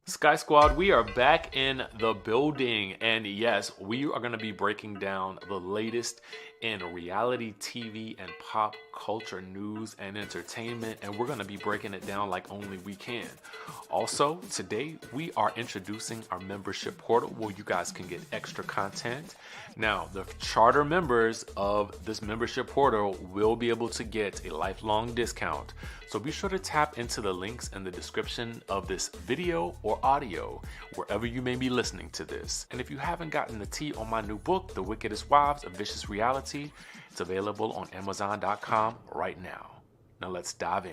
Sky Squad, we are back in the building. And yes, we are going to be breaking down the latest in reality TV and pop culture news and entertainment. And we're going to be breaking it down like only we can. Also, today we are introducing our membership portal where you guys can get extra content. Now, the charter members of this membership portal will be able to get a lifelong discount. So be sure to tap into the links in the description of this video or audio, wherever you may be listening to this. And if you haven't gotten the tea on my new book, The Wickedest Wives of Vicious Reality, it's available on Amazon.com right now. Now let's dive in.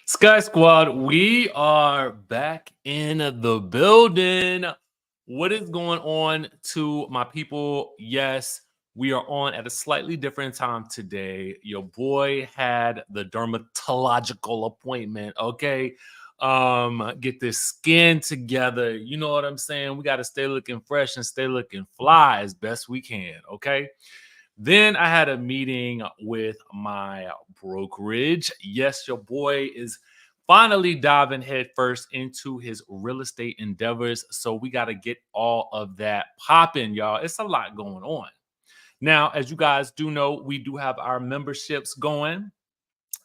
Sky Squad, we are back in the building. What is going on to my people? Yes, we are on at a slightly different time today. Your boy had the dermatological appointment, okay? Get this skin together. You know what I'm saying? We got to stay looking fresh and stay looking fly as best we can, okay? Then I had a meeting with my brokerage. Yes, your boy is finally diving headfirst into his real estate endeavors. So we got to get all of that popping, y'all. It's a lot going on. Now, as you guys do know, we do have our memberships going.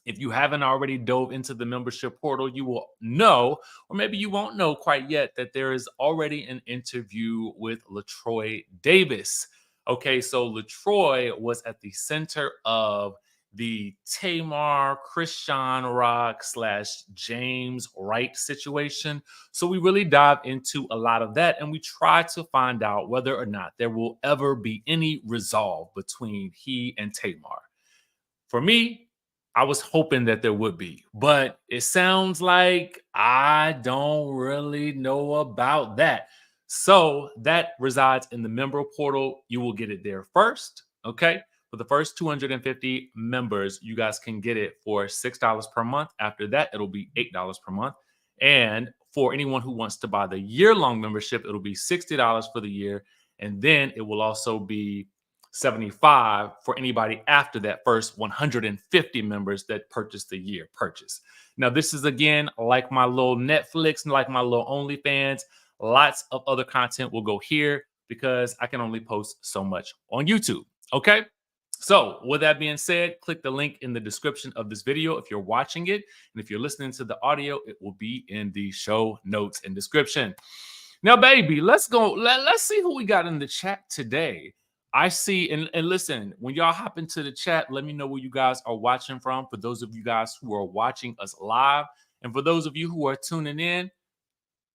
If you haven't already dove into the membership portal, you will know, or maybe you won't know quite yet, that there is already an interview with LaTroy Davis. Okay, so LaTroy was at the center of the Tamar Christian Rock / James Wright situation. So we really dive into a lot of that, and we try to find out whether or not there will ever be any resolve between he and Tamar. For me, I was hoping that there would be, but it sounds like I don't really know about that. So that resides in the member portal. You will get it there first. Okay. For the first 250 members, you guys can get it for $6 per month. After that, it'll be $8 per month. And for anyone who wants to buy the year-long membership, it'll be $60 for the year. And then it will also be $75 for anybody after that first 150 members that purchase the year purchase. Now, this is again like my little Netflix, like my little OnlyFans. Lots of other content will go here because I can only post so much on YouTube. Okay. So, with that being said, click the link in the description of this video if you're watching it. And if you're listening to the audio, it will be in the show notes and description. Now, baby, let's go. Let's see who we got in the chat today. I see, and listen, when y'all hop into the chat, let me know where you guys are watching from. For those of you guys who are watching us live, and for those of you who are tuning in,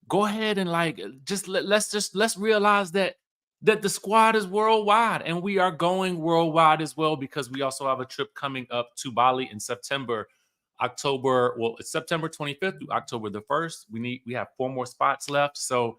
go ahead and let's realize that the squad is worldwide, and we are going worldwide as well, because we also have a trip coming up to Bali in September. It's September 25th through October the 1st. We have 4 more spots left, so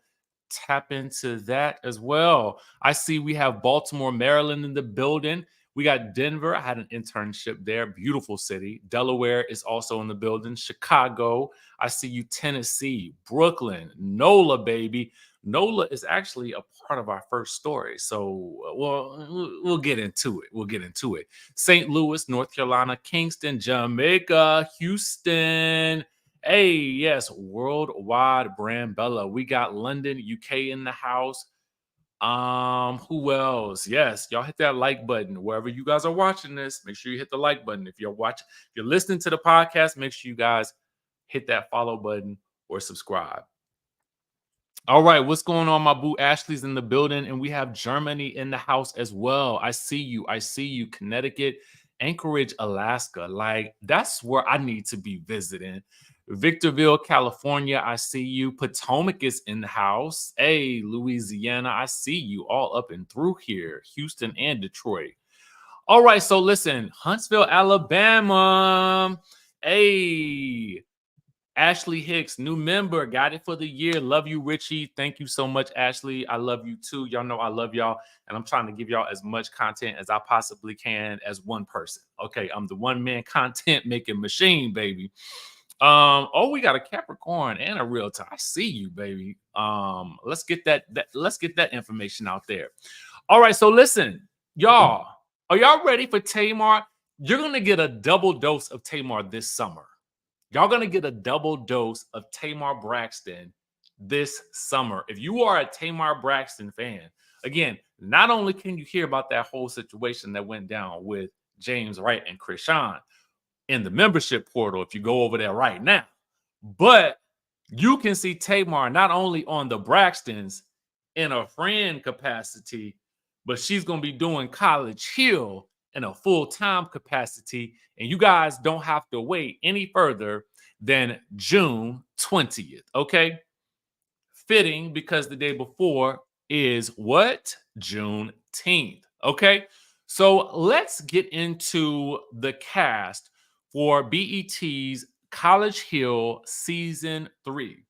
tap into that as well. I see we have Baltimore, Maryland in the building. We got Denver. I had an internship there. Beautiful city. Delaware is also in the building. Chicago. I see you, Tennessee, Brooklyn, NOLA, baby. NOLA is actually a part of our first story. So we'll get into it. We'll get into it. St. Louis, North Carolina, Kingston, Jamaica, Houston. Hey, yes, worldwide brand Bella. We got London, UK in the house. Who else? Yes, y'all hit that like button wherever you guys are watching this. Make sure you hit the like button. If you're listening to the podcast, make sure you guys hit that follow button or subscribe. All right, what's going on? My boo Ashley's in the building, and we have Germany in the house as well. I see you, Connecticut, Anchorage, Alaska. Like, that's where I need to be visiting. Victorville, California, I see you. Potomac is in the house. Hey, Louisiana, I see you all up and through here. Houston and Detroit. All right, so listen, Huntsville, Alabama. Hey, Ashley Hicks, new member, got it for the year. Love you, Richie. Thank you so much, Ashley. I love you too. Y'all know I love y'all, and I'm trying to give y'all as much content as I possibly can as one person. Okay, I'm the one-man content making machine, baby. We got a Capricorn and a realtor. I see you, baby. Let's get that information out there. All right, so listen, y'all. Are y'all ready for Tamar? You're gonna get a double dose of Tamar this summer. Y'all gonna get a double dose of Tamar Braxton this summer. If you are a Tamar Braxton fan, again, not only can you hear about that whole situation that went down with James Wright and Krishan in the membership portal, if you go over there right now, but you can see Tamar not only on the Braxtons in a friend capacity, but she's going to be doing College Hill in a full-time capacity. And you guys don't have to wait any further than June 20th. Okay. Fitting because the day before is what? Juneteenth. Okay. So let's get into the cast for BET's College Hill season 3.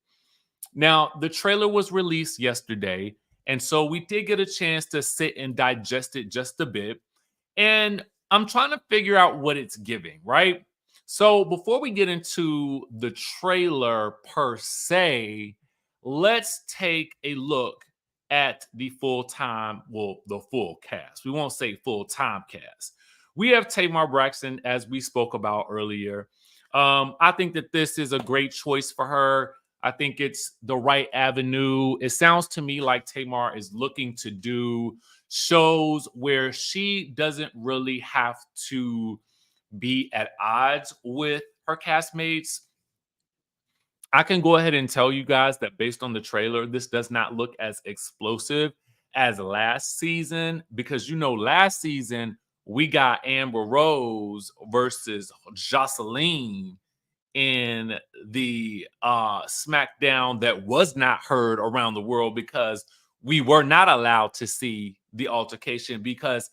Now, the trailer was released yesterday, and so we did get a chance to sit and digest it just a bit. And I'm trying to figure out what it's giving, right? So before we get into the trailer per se, let's take a look at the the full cast. We won't say full-time cast. We have Tamar Braxton, as we spoke about earlier. I think that this is a great choice for her. I think it's the right avenue. It sounds to me like Tamar is looking to do shows where she doesn't really have to be at odds with her castmates. I can go ahead and tell you guys that based on the trailer, this does not look as explosive as last season because last season we got Amber Rose versus Jocelyn in the SmackDown that was not heard around the world because we were not allowed to see the altercation because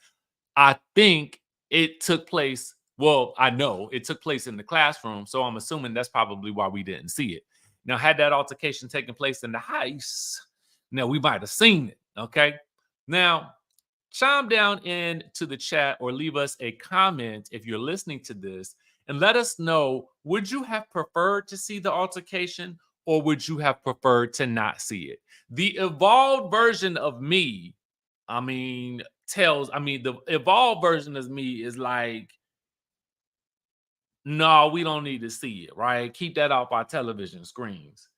I think it took place. Well, I know it took place in the classroom, so I'm assuming that's probably why we didn't see it. Now, had that altercation taken place in the house, now we might have seen it. Okay. Now, chime down into the chat or leave us a comment if you're listening to this and let us know, would you have preferred to see the altercation or would you have preferred to not see it? The evolved version of me, the evolved version of me is like, no, we don't need to see it, right? Keep that off our television screens.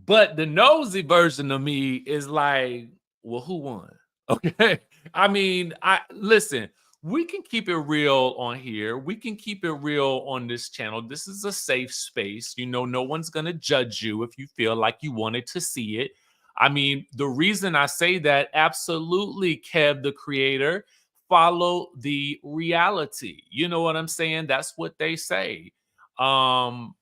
But the nosy version of me is like, well, who won? Okay. I listen, we can keep it real on here. We can keep it real on this channel. This is a safe space. No one's going to judge you if you feel like you wanted to see it. The reason I say that, absolutely, Kev, the creator, follow the reality. You know what I'm saying? That's what they say. And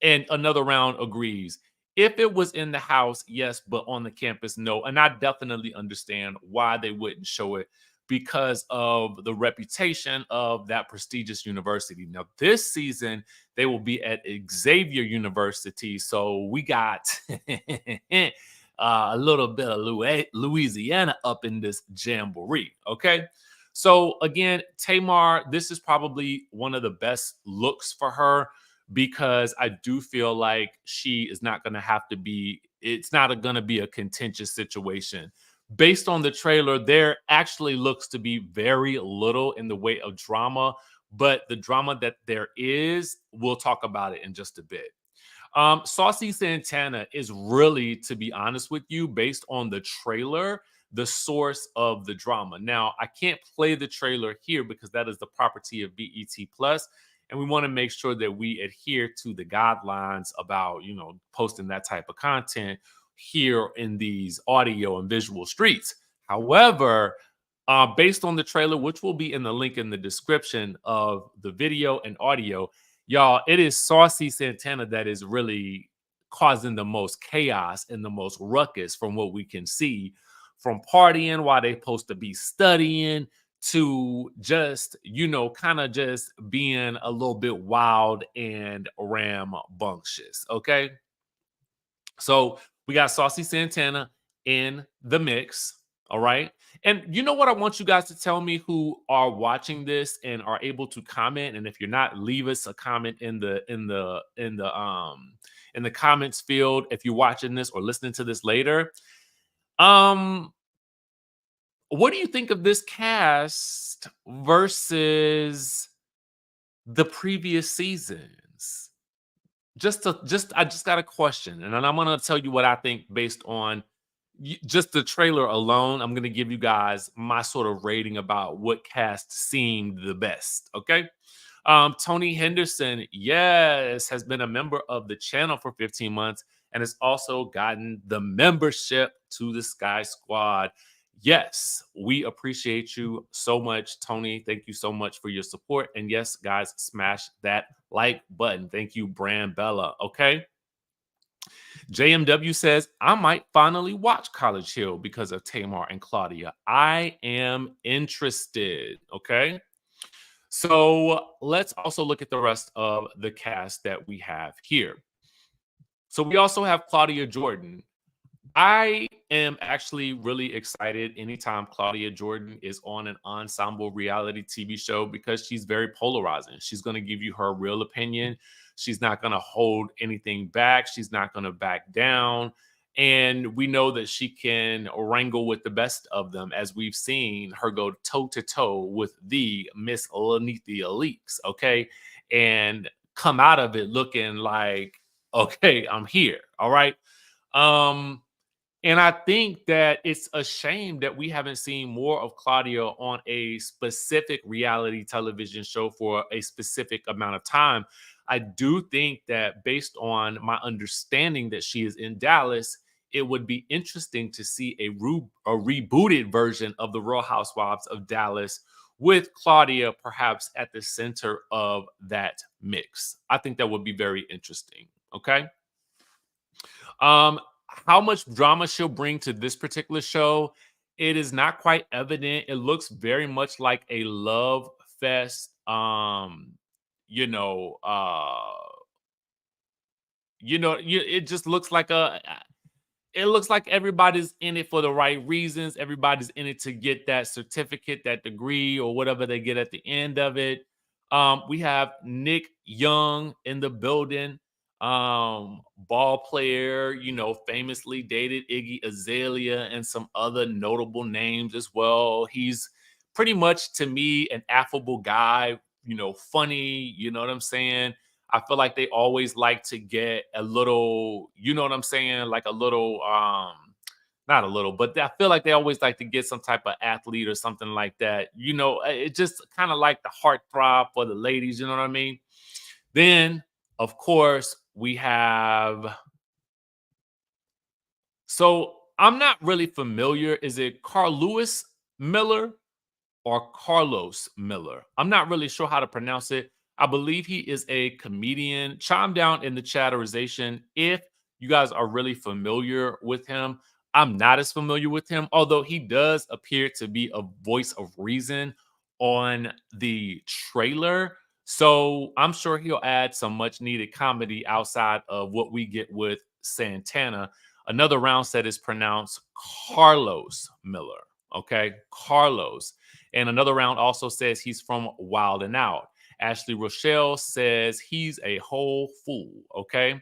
another round agrees. If it was in the house, yes, but on the campus, no. And I definitely understand why they wouldn't show it because of the reputation of that prestigious university. Now, this season, they will be at Xavier University. So we got a little bit of Louisiana up in this jamboree. Okay. So again, Tamar, this is probably one of the best looks for her because I do feel like she is not going to have to be, it's not going to be a contentious situation. Based on the trailer, there actually looks to be very little in the way of drama, but the drama that there is, we'll talk about it in just a bit. Saucy Santana is really, to be honest with you, based on the trailer, the source of the drama. Now, I can't play the trailer here because that is the property of BET Plus, and we want to make sure that we adhere to the guidelines about, posting that type of content here in these audio and visual streets. However, based on the trailer, which will be in the link in the description of the video and audio, y'all, it is Saucy Santana that is really causing the most chaos and the most ruckus from what we can see, from partying while they're supposed to be studying to just, kind of just being a little bit wild and rambunctious. Okay. So we got Saucy Santana in the mix. All right. And you know what I want you guys to tell me who are watching this and are able to comment. And if you're not, leave us a comment in the comments field if you're watching this or listening to this later. What do you think of this cast versus the previous seasons? I just got a question, and then I'm gonna tell you what I think based on just the trailer alone. I'm gonna give you guys my sort of rating about what cast seemed the best. Okay. Tony Henderson, yes, has been a member of the channel for 15 months and has also gotten the membership to the Sky Squad. Yes, we appreciate you so much, Tony. Thank you so much for your support. And yes, guys, smash that like button. Thank you, Brand Bella. Okay. JMW says, I might finally watch College Hill because of Tamar and Claudia. I am interested. Okay. So let's also look at the rest of the cast that we have here. So we also have Claudia Jordan. I am actually really excited anytime Claudia Jordan is on an ensemble reality TV show because she's very polarizing. She's going to give you her real opinion. She's not going to hold anything back. She's not going to back down. And we know that she can wrangle with the best of them, as we've seen her go toe to toe with the Miss Lanithia Leaks, okay? And come out of it looking like, okay, I'm here, all right? And I think that it's a shame that we haven't seen more of Claudia on a specific reality television show for a specific amount of time. I do think that based on my understanding that she is in Dallas, it would be interesting to see a rebooted version of the Real Housewives of Dallas with Claudia perhaps at the center of that mix. I think that would be very interesting. Okay. Um, how much drama she'll bring to this particular show, it is not quite evident. It looks very much like a love fest. You know, it just looks like it looks like everybody's in it for the right reasons. Everybody's in it to get that certificate, that degree, or whatever they get at the end of it. We have Nick Young in the building, ball player, famously dated Iggy Azalea and some other notable names as well. He's pretty much, to me, an affable guy, funny, you know what I'm saying? I feel like they always like to get a little, you know what I'm saying? Like a little, not a little, but I feel like they always like to get some type of athlete or something like that. It just kind of like the heartthrob for the ladies, you know what I mean? Then, of course, we have. So I'm not really familiar. Is it Carl Lewis Miller or Carlos Miller? I'm not really sure how to pronounce it. I believe he is a comedian. Chime down in the chatterization if you guys are really familiar with him. I'm not as familiar with him, although he does appear to be a voice of reason on the trailer. So I'm sure he'll add some much needed comedy outside of what we get with Santana. Another round set is pronounced Carlos Miller. Okay, Carlos. And another round also says he's from Wild and Out. Ashley Rochelle says he's a whole fool. Okay.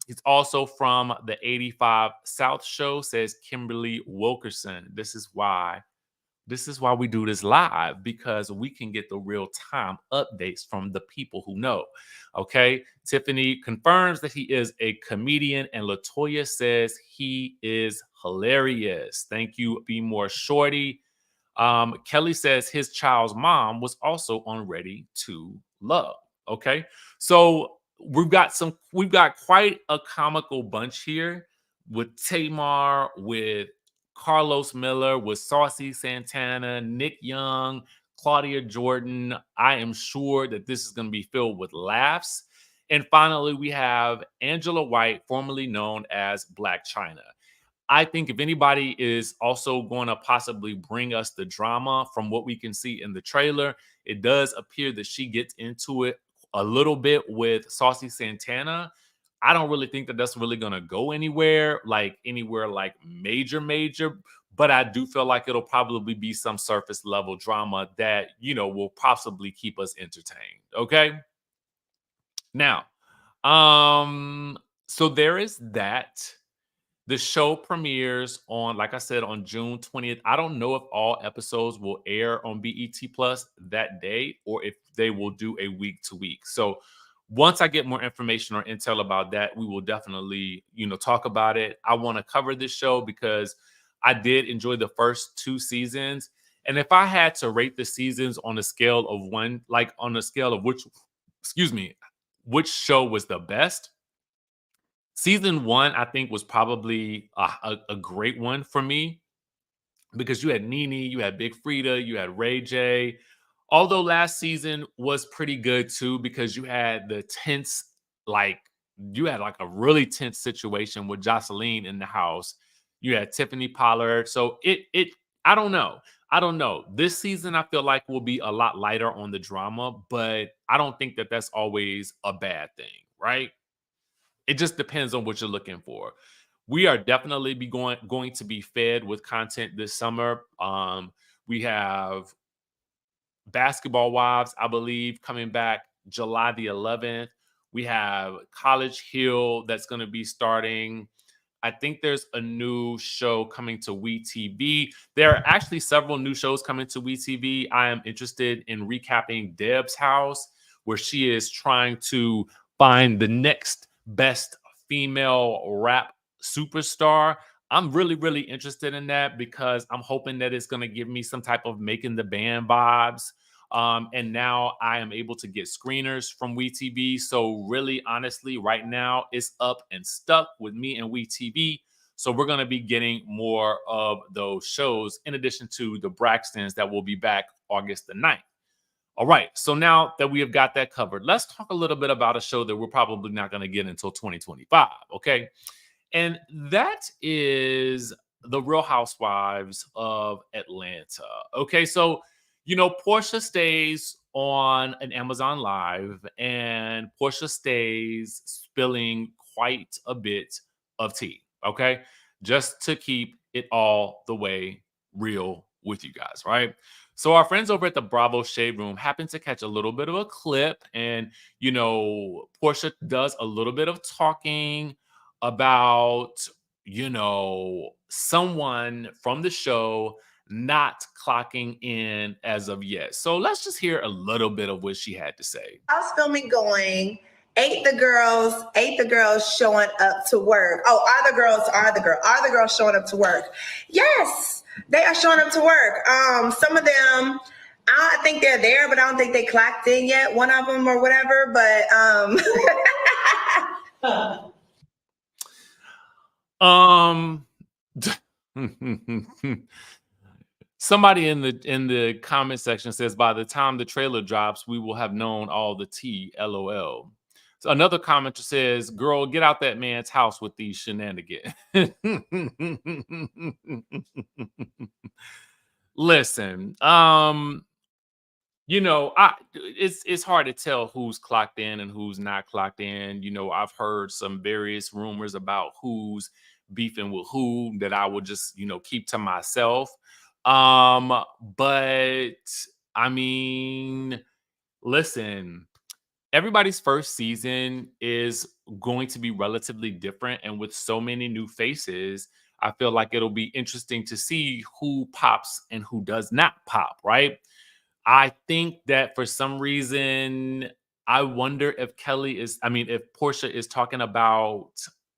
He's also from the 85 South show, says Kimberly Wilkerson. This is why we do this live, because we can get the real time updates from the people who know. Okay. Tiffany confirms that he is a comedian, and Latoya says he is hilarious. Thank you, Be More Shorty. Kelly says his child's mom was also on Ready to Love. Okay. So we've got quite a comical bunch here with Tamar, with Carlos Miller, with Saucy Santana, Nick Young, Claudia Jordan. I am sure that this is going to be filled with laughs. And finally, we have Angela White, formerly known as Black China. I think if anybody is also going to possibly bring us the drama from what we can see in the trailer, it does appear that she gets into it a little bit with Saucy Santana. I don't really think that that's really going to go anywhere like major, but I do feel like it'll probably be some surface level drama that, will possibly keep us entertained. Okay. Now, so there is that. The show premieres on, like I said, on June 20th. I don't know if all episodes will air on BET Plus that day or if they will do a week to week. So once I get more information or intel about that, we will definitely, talk about it. I want to cover this show because I did enjoy the first 2 seasons. And if I had to rate the seasons on a scale of one, like on a scale of excuse me, which show was the best, season one, I think, was probably a great one for me because you had Nene, you had Big Frida, you had Ray J. Although last season was pretty good too because you had the tense, like you had like a really tense situation with Jocelyn in the house. You had Tiffany Pollard. So I don't know. I don't know. This season I feel like will be a lot lighter on the drama, but I don't think that that's always a bad thing, right? It just depends on what you're looking for. We are definitely be going to be fed with content this summer. We have Basketball Wives, I believe, coming back July the 11th. We have College Hill that's going to be starting. I think there's a new show coming to WeTV. There are actually several new shows coming to WeTV. I am interested in recapping Deb's House, where she is trying to find the next best female rap superstar. I'm really, really interested in that because I'm hoping that it's going to give me some type of making the band vibes. And now I am able to get screeners from WeTV. So really, honestly, right now it's up and stuck with me and WeTV. So we're going to be getting more of those shows in addition to the Braxtons that will be back August the 9th. All right. So now that we have got that covered, let's talk a little bit about a show that we're probably not going to get until 2025. Okay. And that is the Real Housewives of Atlanta. Okay, so Porsha stays on an Amazon Live, and Porsha stays spilling quite a bit of tea. Okay, just to keep it all the way real with you guys, right? So our friends over at the Bravo Shade Room happened to catch a little bit of a clip, and Porsha does a little bit of talking about someone from the show not clocking in as of yet. So let's just hear a little bit of what she had to say. How's filming going? Ain't the girls showing up to work? Oh, are the girls showing up to work? Yes, they are showing up to work. Some of them, I think they're there, but I don't think they clocked in yet. One of them or whatever, but Somebody in the comment section says by the time the trailer drops, we will have known all the tea. LOL. So another commenter says, "Girl, get out that man's house with these shenanigans." Listen, it's hard to tell who's clocked in and who's not clocked in. I've heard some various rumors about who's beefing with who that I will just, keep to myself. But I mean, listen, everybody's first season is going to be relatively different. And with so many new faces, I feel like it'll be interesting to see who pops and who does not pop, right? I think that for some reason, I wonder if if Porsha is talking about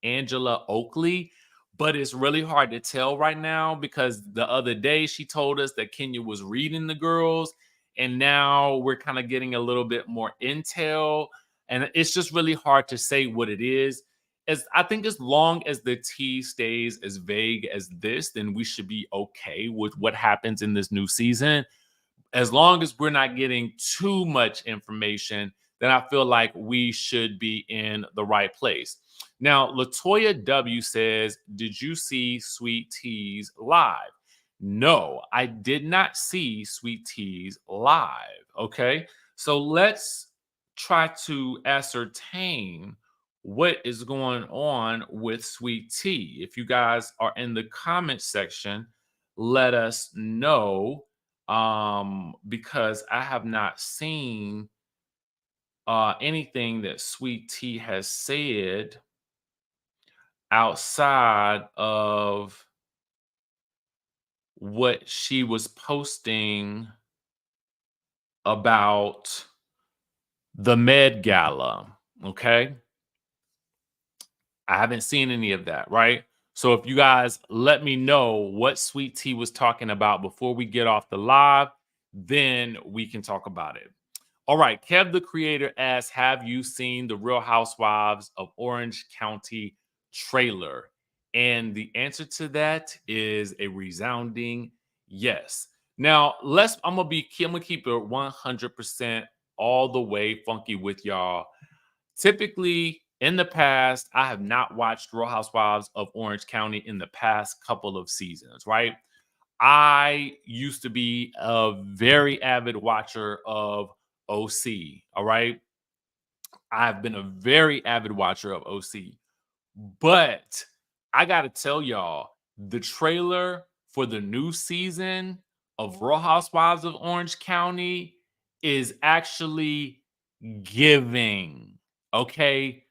Angela Oakley, but it's really hard to tell right now because the other day she told us that Kenya was reading the girls, and now we're kind of getting a little bit more intel, and it's just really hard to say what it is. As I think as long as the tea stays as vague as this, then we should be okay with what happens in this new season as long as we're not getting too much information, then I feel like we should be in the right place. Now, Latoya W says, "Did you see Sweet Tea's live?" No, I did not see Sweet Tea's live. Okay, so let's try to ascertain what is going on with Sweet Tea. If you guys are in the comment section, let us know because I have not seen anything that Sweet Tea has said outside of what she was posting about the Med Gala. Okay. I haven't seen any of that, right? So if you guys let me know what Sweet Tea was talking about before we get off the live, then we can talk about it. All right, Kev the creator asks, have you seen the Real Housewives of Orange County trailer? And the answer to that is a resounding yes. Now, I'm gonna keep it 100% all the way funky with y'all. Typically, in the past, I have not watched Real Housewives of Orange County in the past couple of seasons, right? I used to be a very avid watcher of OC, all right? I've been a very avid watcher of OC, but I got to tell y'all, the trailer for the new season of Real Housewives of Orange County is actually giving. Okay,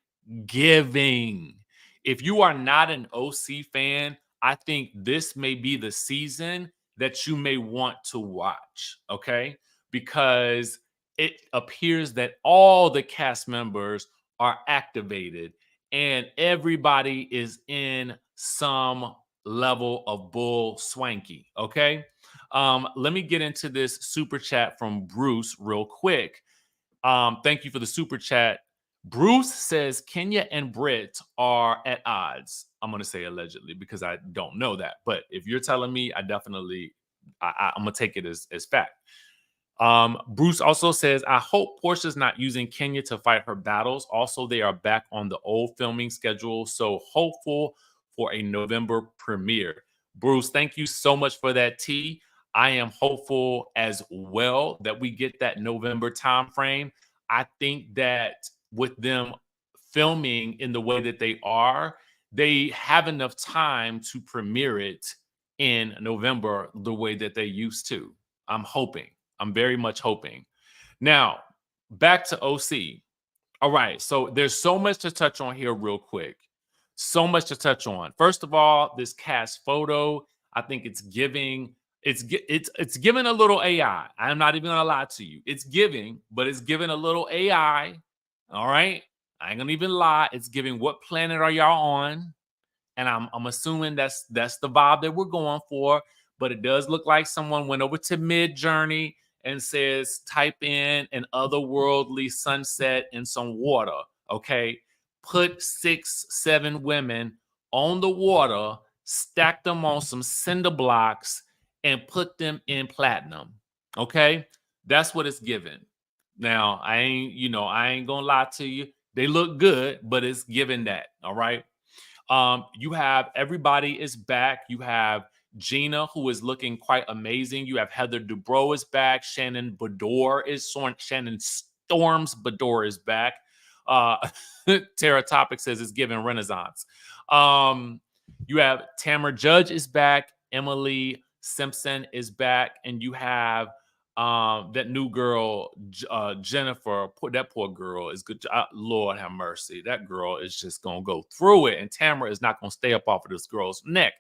giving. If you are not an OC fan, I think this may be the season that you may want to watch. Okay, because it appears that all the cast members are activated and everybody is in some level of bull swanky. Okay, let me get into this super chat from Bruce real quick. Thank you for the super chat. Bruce says Kenya and Britt are at odds. I'm gonna say allegedly because I don't know that, but if you're telling me, I'm gonna take it as fact. Bruce also says, I hope Porsha's not using Kenya to fight her battles. Also, they are back on the old filming schedule, so hopeful for a November premiere. Bruce, thank you so much for that tea. I am hopeful as well that we get that November time frame. I think that with them filming in the way that they are, they have enough time to premiere it in November the way that they used to. I'm hoping. I'm very much hoping. Now, back to OC. All right, so there's so much to touch on here real quick. So much to touch on. First of all, this cast photo, I think it's giving giving a little AI. I'm not even gonna lie to you. It's giving, but it's giving a little AI. All right. I ain't gonna even lie. It's giving what planet are y'all on? And I'm assuming that's the vibe that we're going for. But it does look like someone went over to Mid Journey and says, type in an otherworldly sunset in some water. Okay. Put 6, 7 women on the water, stack them on some cinder blocks, and put them in platinum. Okay. That's what it's given. Now, I ain't gonna lie to you. They look good, but it's given that. All right. You have everybody is back. You have Gina, who is looking quite amazing. You have Heather Dubrow is back. Shannon Storms Bador is back. Tara Topic says it's giving Renaissance. You have Tamar Judge is back. Emily Simpson is back, and you have that new girl, Jennifer. That poor girl is good. Lord have mercy. That girl is just gonna go through it, and Tamara is not gonna stay up off of this girl's neck.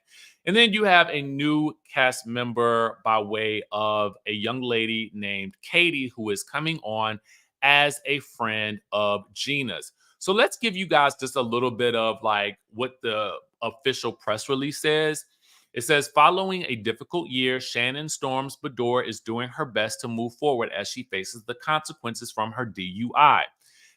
And then you have a new cast member by way of a young lady named Katie, who is coming on as a friend of Gina's. So let's give you guys just a little bit of like what the official press release says. It says, following a difficult year, Shannon Storms Bador is doing her best to move forward as she faces the consequences from her DUI.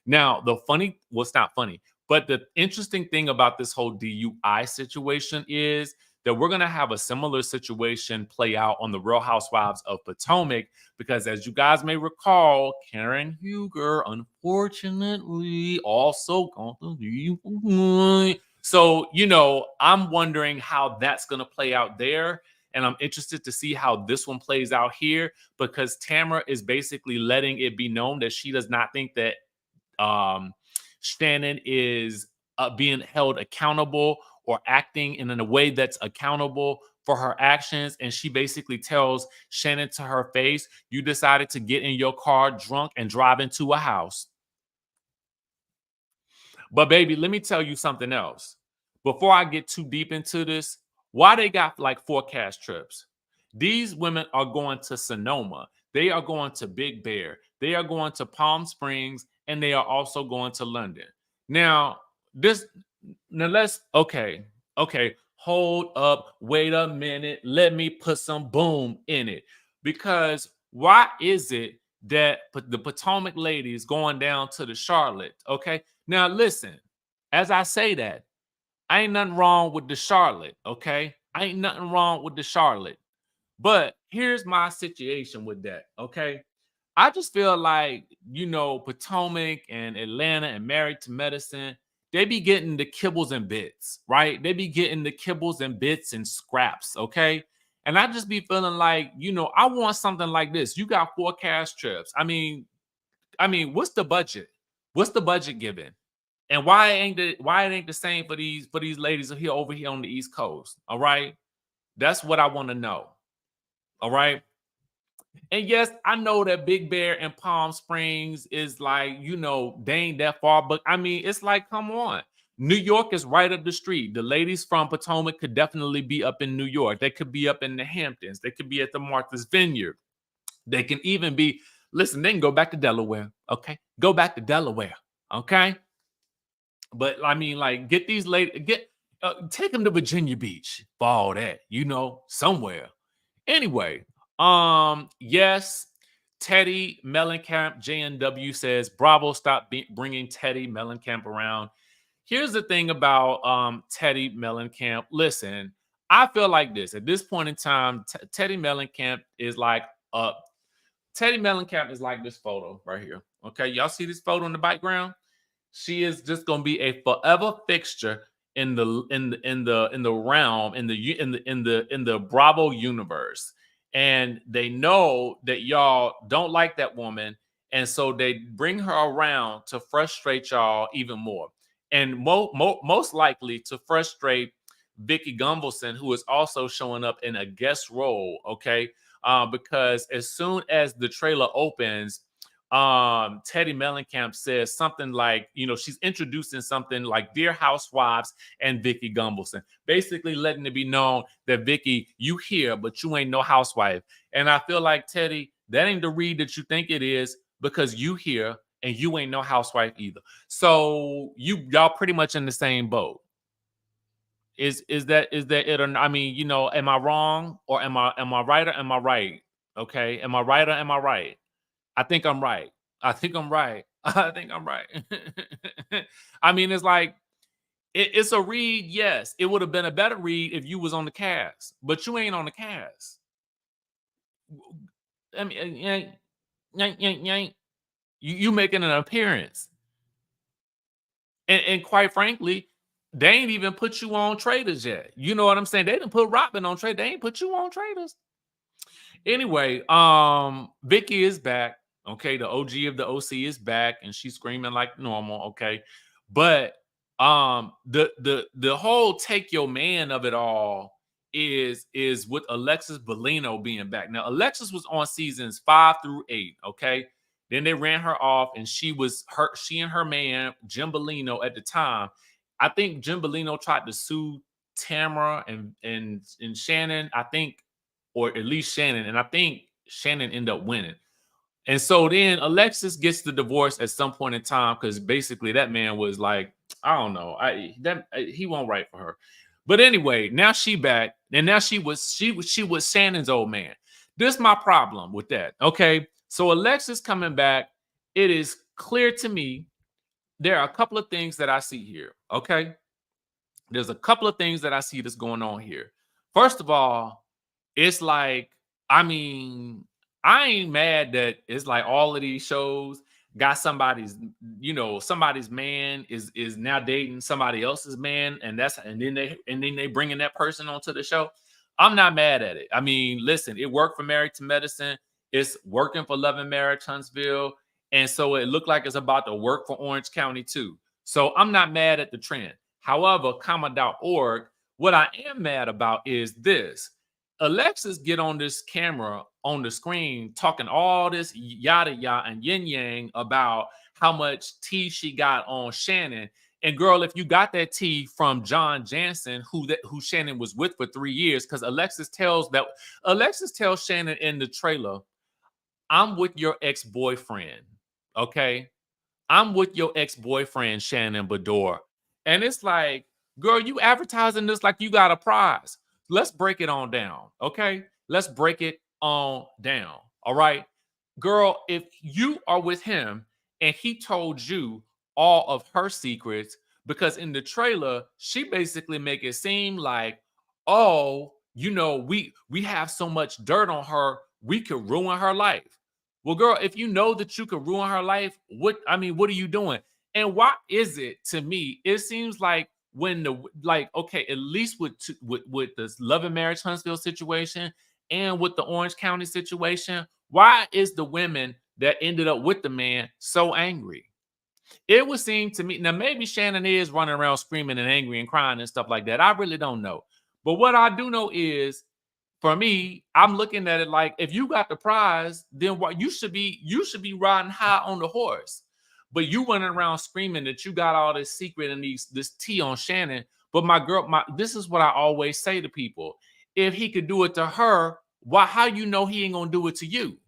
Now, it's not funny, but the interesting thing about this whole DUI situation is that we're going to have a similar situation play out on the Real Housewives of Potomac, because as you guys may recall, Karen Huger, unfortunately, also got the DUI. So, I'm wondering how that's going to play out there. And I'm interested to see how this one plays out here, because Tamara is basically letting it be known that she does not think that Shannon is being held accountable or acting in a way that's accountable for her actions. And she basically tells Shannon to her face, you decided to get in your car drunk and drive into a house. But baby, let me tell you something else. Before I get too deep into this, why they got like forecast trips? These women are going to Sonoma. They are going to Big Bear. They are going to Palm Springs and they are also going to London. Now, let's okay, hold up, wait a minute, let me put some boom in it. Because why is it that the Potomac ladies going down to the Charlotte? Okay, now listen, as I say that, ain't nothing wrong with the Charlotte, okay? Ain't nothing wrong with the Charlotte. But here's my situation with that, okay? I just feel like, Potomac and Atlanta and Married to Medicine, they be getting the kibbles and bits, right? They be getting the kibbles and bits and scraps, okay? And I just be feeling like, I want something like this. You got 4 cast trips. What's the budget? What's the budget given? And why it ain't the same for these ladies here over here on the East Coast? All right. That's what I want to know. All right. And yes, I know that Big Bear and Palm Springs is like, they ain't that far, but it's like, come on. New York is right up the street. The ladies from Potomac could definitely be up in New York. They could be up in the Hamptons. They could be at the Martha's Vineyard. They can even be, listen, they can go back to Delaware. Okay. Go back to Delaware. Okay. But get these ladies, take them to Virginia Beach for all that, somewhere. Anyway, yes, Teddy Mellencamp, JNW says, Bravo, stop bringing Teddy Mellencamp around. Here's the thing about Teddy Mellencamp. Listen, I feel like this. At this point in time, Teddy Mellencamp is like this photo right here. Okay, y'all see this photo in the background? She is just going to be a forever fixture in the realm in the Bravo universe. And they know that y'all don't like that woman, and so they bring her around to frustrate y'all even more, and most likely to frustrate Vicki Gunvalson, who is also showing up in a guest role. Okay, because as soon as the trailer opens, Teddy Mellencamp says something like, she's introducing something like Dear Housewives and Vicki Gunvalson, basically letting it be known that Vicki, you here, but you ain't no housewife. And I feel like, Teddy, that ain't the read that you think it is, because you here and you ain't no housewife either. So y'all pretty much in the same boat. Is that it? Or am I wrong, or am I right, or am I right? Okay, am I right, or am I right? I think I'm right. I think I'm right. I think I'm right. It's like, it's a read. Yes, it would have been a better read if you was on the cast, but you ain't on the cast. You making an appearance, and quite frankly, they ain't even put you on Traders yet. You know what I'm saying? They didn't put Robin on Traders. They ain't put you on Traders. Anyway, Vicki is back. Okay, the OG of the OC is back, and she's screaming like normal. Okay, but the whole take your man of it all is with Alexis Bellino being back. Now, Alexis was on seasons 5 through 8. Okay, then they ran her off, and she and her man Jim Bellino at the time. I think Jim Bellino tried to sue Tamara and Shannon. I think, or at least Shannon, and I think Shannon ended up winning. And so then Alexis gets the divorce at some point in time, because basically that man was like, I don't know, he won't write for her. But anyway, now she back, and now she was Shannon's old man. This is my problem with that. Okay, so Alexis coming back, it is clear to me there are a couple of things that I see here. Okay, there's a couple of things that I see that's going on here. First of all, it's like, I ain't mad that it's like all of these shows got somebody's man is now dating somebody else's man, and then they bringing that person onto the show. I'm not mad at it. Listen, it worked for Married to Medicine. It's working for Love and Marriage Huntsville, and so it looked like it's about to work for Orange County too. So I'm not mad at the trend. However, comma.org, what I am mad about is this. Alexis get on this camera on the screen talking all this yada yada and yin yang about how much tea she got on Shannon. And girl, if you got that tea from John Jansen, who Shannon was with for 3 years, because Alexis tells Shannon in the trailer, I'm with your ex-boyfriend. Okay. I'm with your ex-boyfriend, Shannon Bador. And it's like, girl, you advertising this like you got a prize. Let's break it on down. Okay. Let's break it on down. All right. Girl, if you are with him and he told you all of her secrets, because in the trailer, she basically make it seem like, oh, we have so much dirt on her, we could ruin her life. Well, girl, if you know that you could ruin her life, what are you doing? And why is it to me? It seems like when okay, at least with this Love and Marriage Huntsville situation and with the Orange County situation, why is the women that ended up with the man so angry? It would seem to me, now maybe Shannon is running around screaming and angry and crying and stuff like that. I really don't know. But what I do know is, for me, I'm looking at it like, if you got the prize, then what you should be riding high on the horse. But you running around screaming that you got all this secret and this tea on Shannon. But my girl, this is what I always say to people. If he could do it to her, how you know he ain't gonna do it to you?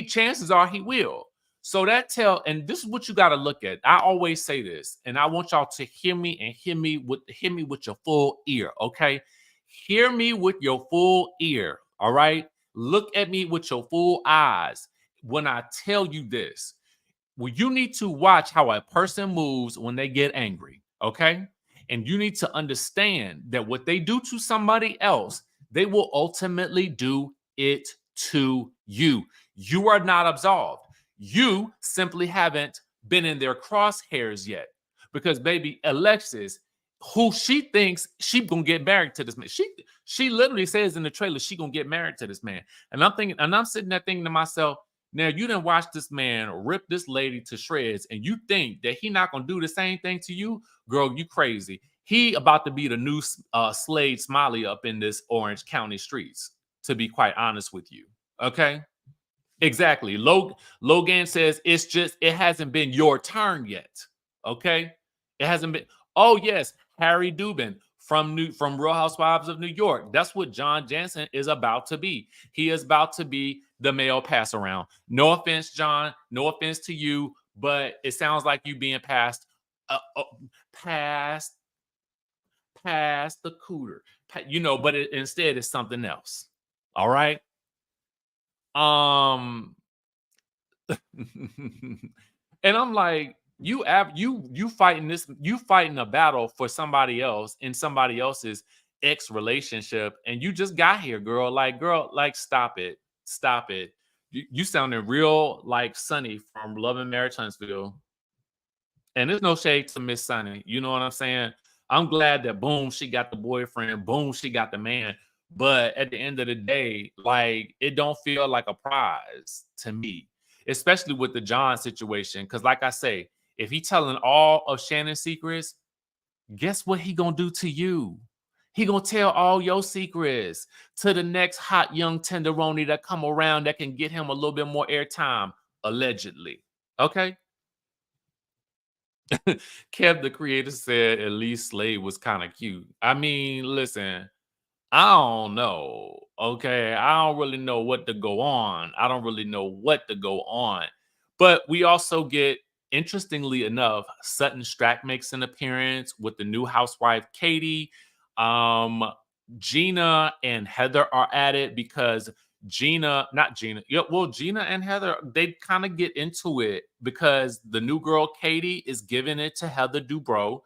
Chances are he will. So and this is what you got to look at. I always say this, and I want y'all to hear me and hear me with your full ear, okay? Hear me with your full ear, all right? Look at me with your full eyes when I tell you this. Well, you need to watch how a person moves when they get angry, okay? And you need to understand that what they do to somebody else, they will ultimately do it to you. You are not absolved. You simply haven't been in their crosshairs yet. Because baby Alexis, who she thinks she gonna get married to this man. She literally says in the trailer she gonna get married to this man. And I'm sitting there thinking to myself, now you didn't watch this man rip this lady to shreds, and you think that he not gonna do the same thing to you, girl? You crazy? He about to be the new Slade Smiley up in this Orange County streets. To be quite honest with you, okay? Exactly. Logan says it hasn't been your turn yet. Okay, it hasn't been. Oh yes, Harry Dubin from Real Housewives of New York. That's what John Jansen is about to be. He is about to be the male pass around. No offense, John. No offense to you, but it sounds like you being passed, passed, past the cooter. But instead it's something else. All right. Um and I'm like, you fighting a battle for somebody else in somebody else's ex relationship, and you just got here, girl. Like, stop it. Stop it. You sounding real like Sunny from Love and Marriage Huntsville. And there's no shade to Miss Sunny. You know what I'm saying? I'm glad that boom, she got the boyfriend, boom, she got the man. But at the end of the day, like, it don't feel like a prize to me, especially with the John situation. Because, like I say, if he telling all of Shannon's secrets, guess what he gonna do to you? He gonna tell all your secrets to the next hot young tenderoni that come around that can get him a little bit more airtime, allegedly. Okay. Kev, the creator, said at least Slade was kind of cute. I mean, listen, I don't know. Okay. I don't really know what to go on. I don't really know what to go on. But we also get, interestingly enough, Sutton Strack makes an appearance with the new housewife, Katie. Um, Gina and Heather are at it because not Gina. Yeah, well, Gina and Heather, they kind of get into it because the new girl, Katie, is giving it to Heather Dubrow.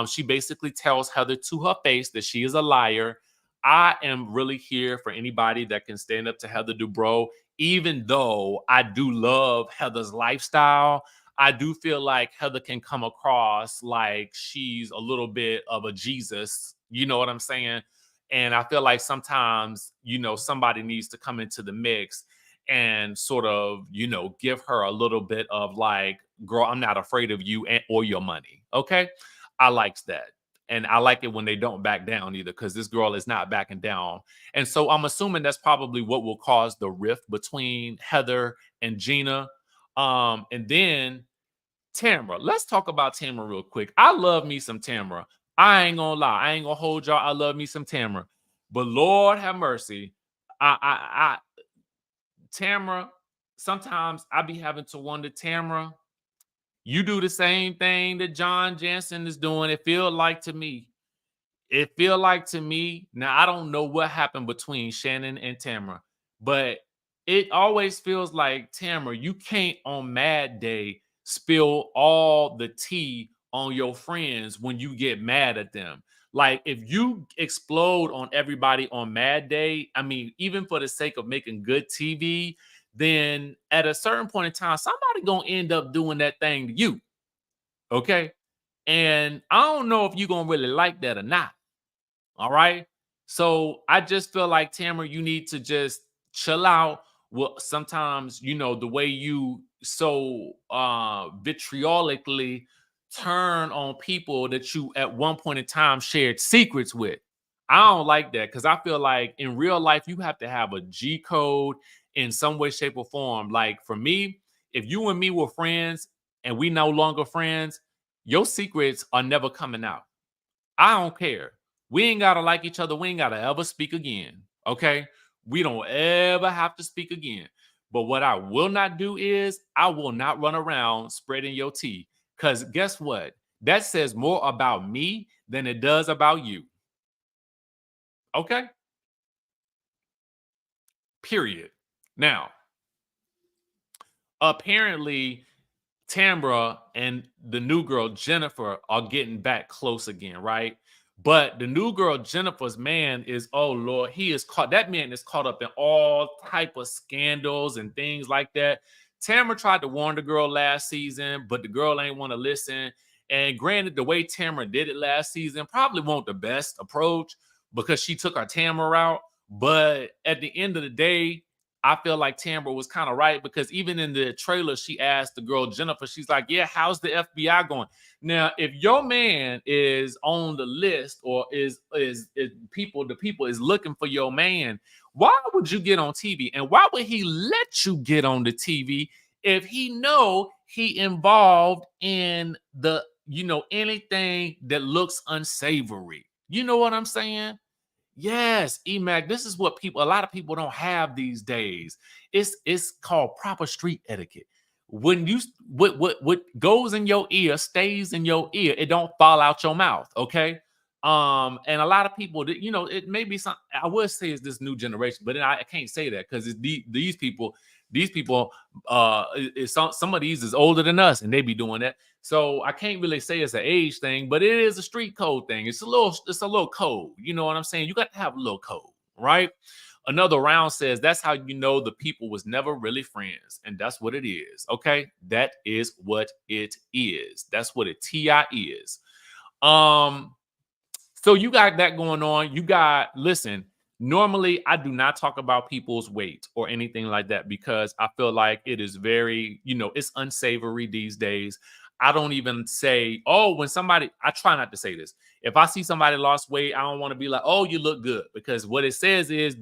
She basically tells Heather to her face that she is a liar. I am really here for anybody that can stand up to Heather Dubrow, even though I do love Heather's lifestyle. I do feel like Heather can come across like she's a little bit of a Jesus. You know what I'm saying? And I feel like sometimes, somebody needs to come into the mix and sort of, give her a little bit of like, girl, I'm not afraid of you or your money. Okay. I likes that. And I like it when they don't back down either, because this girl is not backing down. And so I'm assuming that's probably what will cause the rift between Heather and Gina. And then Tamara. Let's talk about Tamara real quick. I love me some Tamara. I ain't gonna lie. I ain't gonna hold y'all. I love me some Tamara. But Lord have mercy. I Tamara, sometimes I be having to wonder, Tamara, You do the same thing that John Jansen is doing. It feel like to me. It feel like to me. Now I don't know what happened between Shannon and Tamara, but it always feels like Tamara, you can't on Mad Day spill all the tea on your friends when you get mad at them. Like if you explode on everybody on Mad Day, I mean, even for the sake of making good TV, then at a certain point in time, somebody gonna end up doing that thing to you. Okay. And I don't know if you're gonna really like that or not. All right. So I just feel like Tamara, you need to just chill out. Well, sometimes, the way you so vitriolically turn on people that you at one point in time shared secrets with. I don't like that because I feel like in real life, you have to have a G code in some way, shape, or form. Like for me, if you and me were friends and we no longer friends, your secrets are never coming out. I don't care. We ain't gotta like each other. We ain't gotta ever speak again. Okay. We don't ever have to speak again. But what I will not do is I will not run around spreading your tea. Because guess what? That says more about me than it does about you. Okay. Period. Now, apparently, Tambra and the new girl Jennifer are getting back close again, right? But the new girl Jennifer's man is, oh Lord, that man is caught up in all type of scandals and things like that. Tamra tried to warn the girl last season, but the girl ain't want to listen. And granted, the way Tamra did it last season probably won't the best approach because she took her Tamra out. But at the end of the day, I feel like Tamra was kind of right because even in the trailer, she asked the girl Jennifer, she's like, yeah, how's the FBI going? Now, if your man is on the list or the people is looking for your man, why would you get on TV? And why would he let you get on the TV if he know he involved in anything that looks unsavory? You know what I'm saying? Yes, EMAC. This is what a lot of people don't have these days. It's called proper street etiquette. When you what goes in your ear stays in your ear. It don't fall out your mouth. Okay. And a lot of people, it may be some. I would say it's this new generation, but I can't say that because these people. These people, some of these is older than us, and they be doing that. So I can't really say it's an age thing, but it is a street code thing. It's a little code. You know what I'm saying? You got to have a little code, right? Another round says that's how you know the people was never really friends, and that's what it is. Okay, that is what it is. That's what a TI is. So you got that going on. Listen, normally I do not talk about people's weight or anything like that because I feel like it is very, it's unsavory these days. I don't even say, I try not to say this. If I see somebody lost weight, I don't want to be like, oh, you look good. Because what it says is,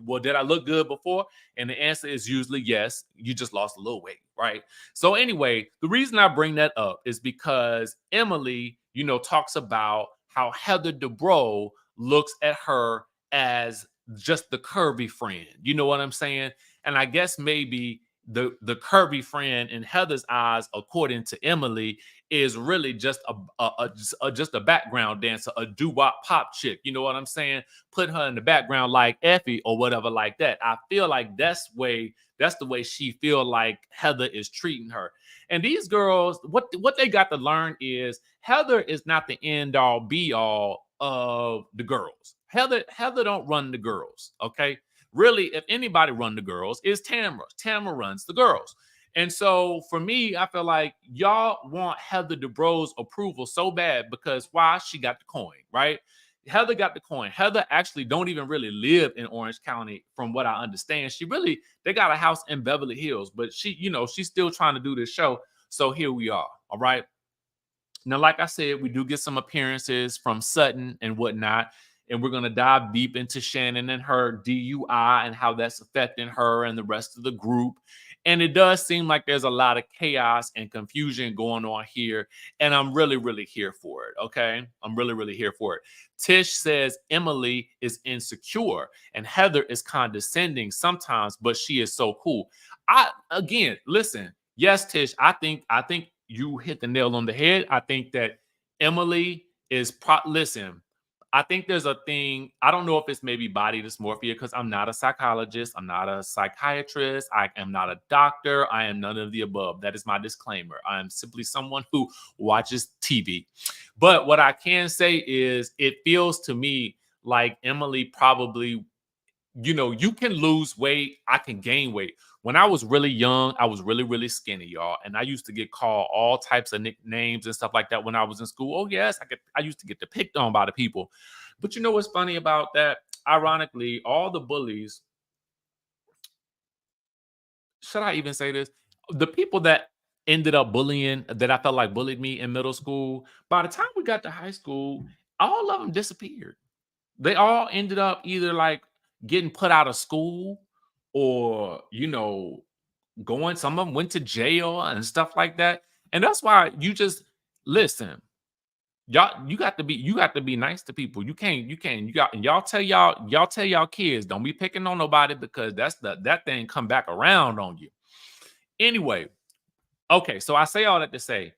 well, did I look good before? And the answer is usually yes, you just lost a little weight, right? So anyway, the reason I bring that up is because Emily, talks about how Heather Dubrow looks at her as just the curvy friend. You know what I'm saying? And I guess maybe the curvy friend in Heather's eyes, according to Emily, is really just just a background dancer, a doo-wop pop chick. You know what I'm saying? Put her in the background like Effie or whatever like that. I feel like that's the way she feel like Heather is treating her. And these girls, what they got to learn is Heather is not the end all be all of the girls. Heather don't run the girls. Okay. Really, if anybody run the girls, is Tamara. Tamara runs the girls. And so for me, I feel like y'all want Heather Dubrow's approval so bad because why? She got the coin, right? Heather got the coin. Heather actually don't even really live in Orange County, from what I understand. They got a house in Beverly Hills, but she's still trying to do this show. So here we are. All right. Now, like I said, we do get some appearances from Sutton and whatnot, and we're going to dive deep into Shannon and her DUI and how that's affecting her and the rest of the group. And it does seem like there's a lot of chaos and confusion going on here, and I'm really, really here for it, okay? I'm really, really here for it. Tish says Emily is insecure, and Heather is condescending sometimes, but she is so cool. Listen, yes, Tish, I think you hit the nail on the head. I think that Emily is listen, I think there's a thing, I don't know if it's maybe body dysmorphia, because I'm not a psychologist, I'm not a psychiatrist, I am not a doctor, I am none of the above. That is my disclaimer. I am simply someone who watches TV. But what I can say is it feels to me like Emily probably, you can lose weight, I can gain weight. When I was really young, I was really, really skinny, y'all. And I used to get called all types of nicknames and stuff like that when I was in school. Oh, yes, I used to get picked on by the people. But you know what's funny about that? Ironically, all the bullies, should I even say this? The people that ended up bullying, that I felt like bullied me in middle school, by the time we got to high school, all of them disappeared. They all ended up either like getting put out of school or, going, some of them went to jail and stuff like that. And that's why you just listen. Y'all, you got to be nice to people. Y'all tell y'all kids, don't be picking on nobody, because that thing come back around on you. Anyway, okay, so I say all that to say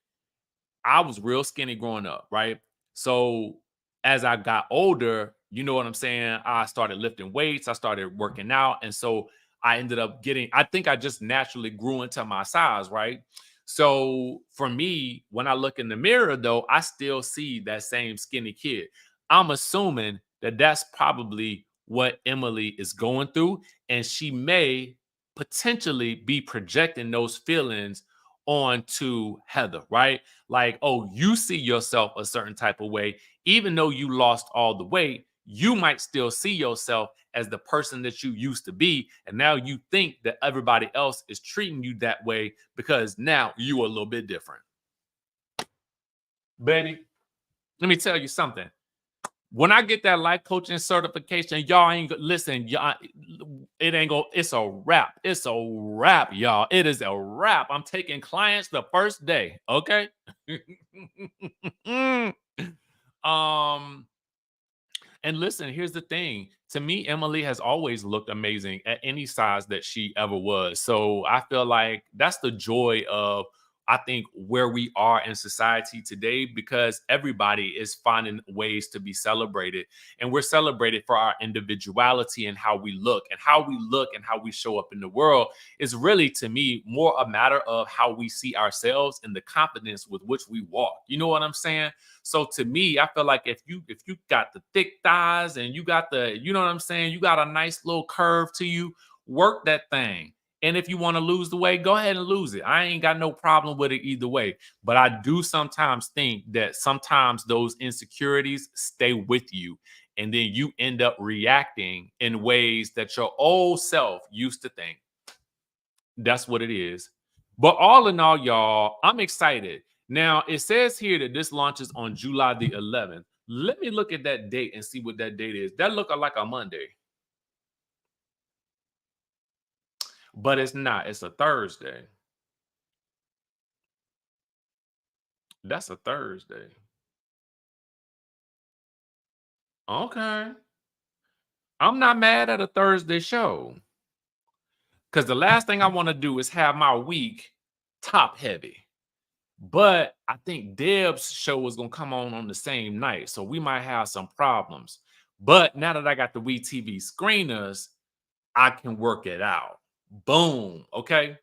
I was real skinny growing up, right? So as I got older, you know what I'm saying? I started lifting weights, I started working out. And so I ended up I think I just naturally grew into my size, right? So for me, when I look in the mirror, though, I still see that same skinny kid. I'm assuming that that's probably what Emily is going through. And she may potentially be projecting those feelings onto Heather, right? Like, oh, you see yourself a certain type of way, even though you lost all the weight, you might still see yourself as the person that you used to be. And now you think that everybody else is treating you that way because now you are a little bit different. Baby, let me tell you something. When I get that life coaching certification, y'all ain't listen, y'all, it ain't go, it's a wrap. It's a wrap, y'all. It is a wrap. I'm taking clients the first day, okay? And listen, here's the thing. To me, Emily has always looked amazing at any size that she ever was. So I feel like that's the joy of, I think, where we are in society today, because everybody is finding ways to be celebrated. And we're celebrated for our individuality and how we look. And how we look and how we show up in the world is really, to me, more a matter of how we see ourselves and the confidence with which we walk. You know what I'm saying? So to me, I feel like if you got the thick thighs and you got you know what I'm saying, you got a nice little curve to you, work that thing. And if you want to lose the weight, go ahead and lose it. I ain't got no problem with it either way. But I do sometimes think that sometimes those insecurities stay with you, and then you end up reacting in ways that your old self used to think. That's what it is. But all in all, y'all, I'm excited. Now, it says here that this launches on July the 11th. Let me look at that date and see what that date is. That look like a Monday. But it's not. It's a Thursday. That's a Thursday. Okay. I'm not mad at a Thursday show, because the last thing I want to do is have my week top heavy. But I think Deb's show is going to come on the same night, so we might have some problems. But now that I got the WeTV screeners, I can work it out. Boom. Okay.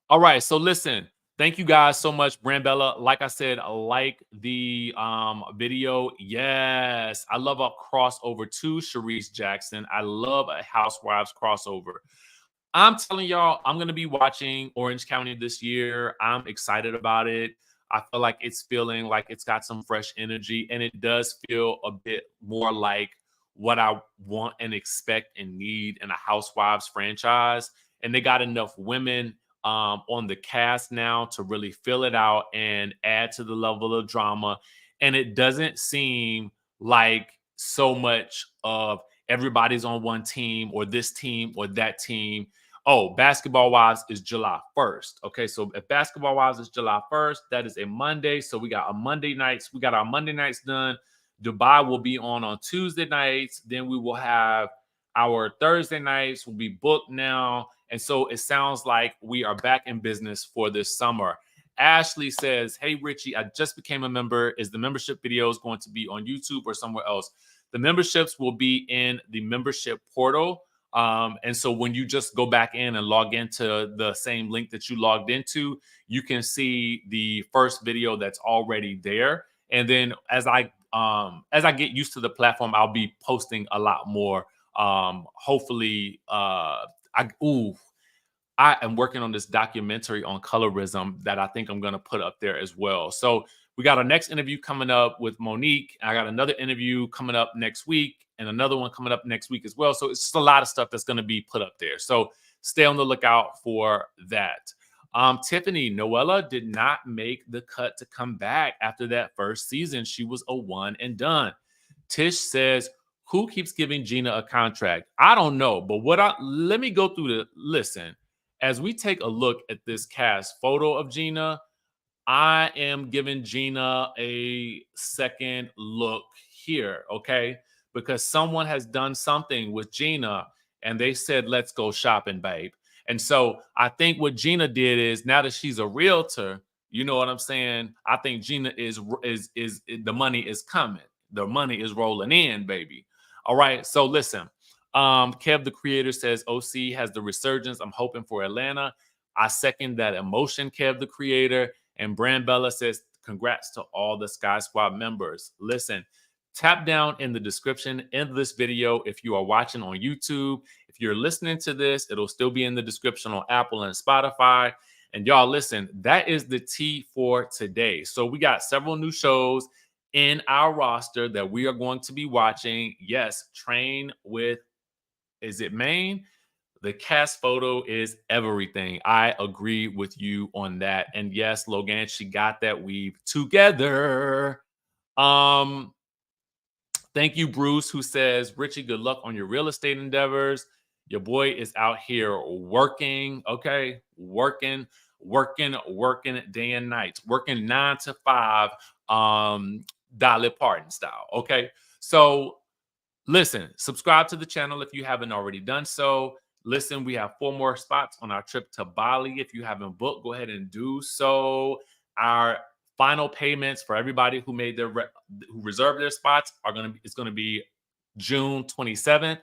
All right. So listen, thank you guys so much, Brambella. Like I said, like the video. Yes, I love a crossover to Sharice Jackson. I love a Housewives crossover. I'm telling y'all, I'm going to be watching Orange County this year. I'm excited about it. I feel like it's feeling like it's got some fresh energy, and it does feel a bit more like what I want and expect and need in a Housewives franchise. And they got enough women on the cast now to really fill it out and add to the level of drama. And it doesn't seem like so much of everybody's on one team or this team or that team. Oh, Basketball Wives is July 1st. Okay, so if Basketball Wives is July 1st, that is a Monday. So we got a Monday nights. We got our Monday nights done. Dubai will be on Tuesday nights. Then we will have our Thursday nights will be booked now. And so it sounds like we are back in business for this summer. Ashley says, hey, Richie, I just became a member. Is the membership videos going to be on YouTube or somewhere else? The memberships will be in the membership portal. And so when you just go back in and log into the same link that you logged into, you can see the first video that's already there. And then as I get used to the platform, I'll be posting a lot more. Hopefully, I am working on this documentary on colorism that I think I'm going to put up there as well. So we got our next interview coming up with Monique. I got another interview coming up next week and another one coming up next week as well. So it's just a lot of stuff that's going to be put up there. So stay on the lookout for that. Tiffany, Noella did not make the cut to come back after that first season. She was a one and done. Tish says, who keeps giving Gina a contract? I don't know, but let me go through listen. As we take a look at this cast photo of Gina, I am giving Gina a second look here, okay? Because someone has done something with Gina and they said, let's go shopping, babe. And so I think what Gina did is, now that she's a realtor, you know what I'm saying? I think Gina is the money is coming. The money is rolling in, baby. All right, so listen. Kev, the creator, says OC has the resurgence. I'm hoping for Atlanta. I second that emotion, Kev, the creator. And Brand Bella says, congrats to all the Sky Squad members. Listen, tap down in the description in this video if you are watching on YouTube. If you're listening to this, it'll still be in the description on Apple and Spotify. And y'all, listen, that is the tea for today. So we got several new shows in our roster that we are going to be watching. Yes, Train with, is it Maine? The cast photo is everything. I agree with you on that. And yes, Logan, she got that weave together. Thank you, Bruce, who says, Richie, good luck on your real estate endeavors. Your boy is out here working, okay? Working day and night, working 9 to 5, Dolly Parton style, okay? So listen, subscribe to the channel if you haven't already done so. Listen, we have 4 more spots on our trip to Bali. If you haven't booked, go ahead and do so. Our final payments for everybody who made who reserved their spots it's going to be June 27th.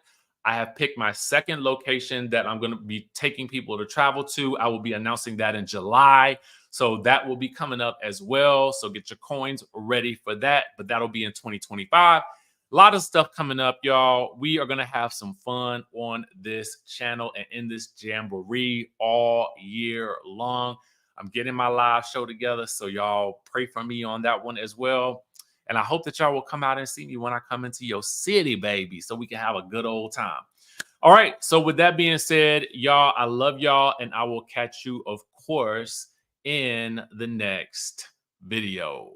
I have picked my second location that I'm going to be taking people to travel to. I will be announcing that in July. So that will be coming up as well. So get your coins ready for that. But that'll be in 2025. A lot of stuff coming up, y'all. We are going to have some fun on this channel and in this jamboree all year long. I'm getting my live show together, so y'all pray for me on that one as well. And I hope that y'all will come out and see me when I come into your city, baby, so we can have a good old time. All right, so with that being said, y'all, I love y'all, and I will catch you, of course, in the next video.